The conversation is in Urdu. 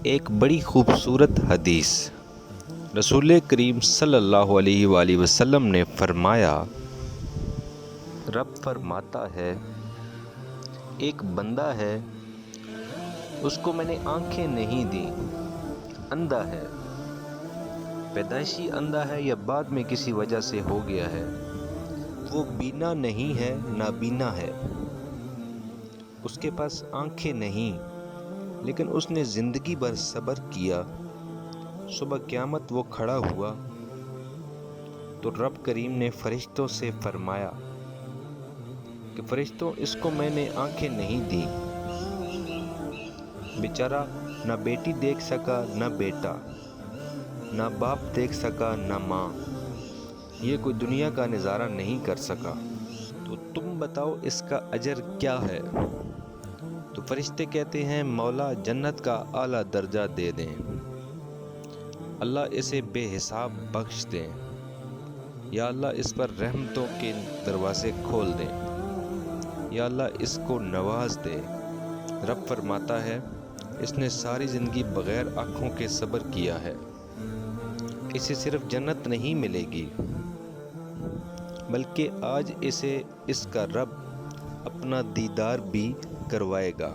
ایک بڑی خوبصورت حدیث رسول کریم صلی اللہ علیہ وآلہ وسلم نے فرمایا، رب فرماتا ہے ایک بندہ ہے، اس کو میں نے آنکھیں نہیں دیں، اندھا ہے، پیدائشی اندھا ہے یا بعد میں کسی وجہ سے ہو گیا ہے، وہ بینا نہیں ہے، نابینا ہے، اس کے پاس آنکھیں نہیں، لیکن اس نے زندگی بھر صبر کیا، صبح قیامت وہ کھڑا ہوا تو رب کریم نے فرشتوں سے فرمایا کہ فرشتوں اس کو میں نے آنکھیں نہیں دی، بیچارہ نہ بیٹی دیکھ سکا نہ بیٹا، نہ باپ دیکھ سکا نہ ماں، یہ کوئی دنیا کا نظارہ نہیں کر سکا، تو تم بتاؤ اس کا اجر کیا ہے؟ تو فرشتے کہتے ہیں مولا جنت کا اعلیٰ درجہ دے دیں، اللہ اسے بے حساب بخش دیں، یا اللہ اس پر رحمتوں کے دروازے کھول دیں، یا اللہ اس کو نواز دے۔ رب فرماتا ہے اس نے ساری زندگی بغیر آنکھوں کے صبر کیا ہے، اسے صرف جنت نہیں ملے گی بلکہ آج اسے اس کا رب اپنا دیدار بھی کروائے گا۔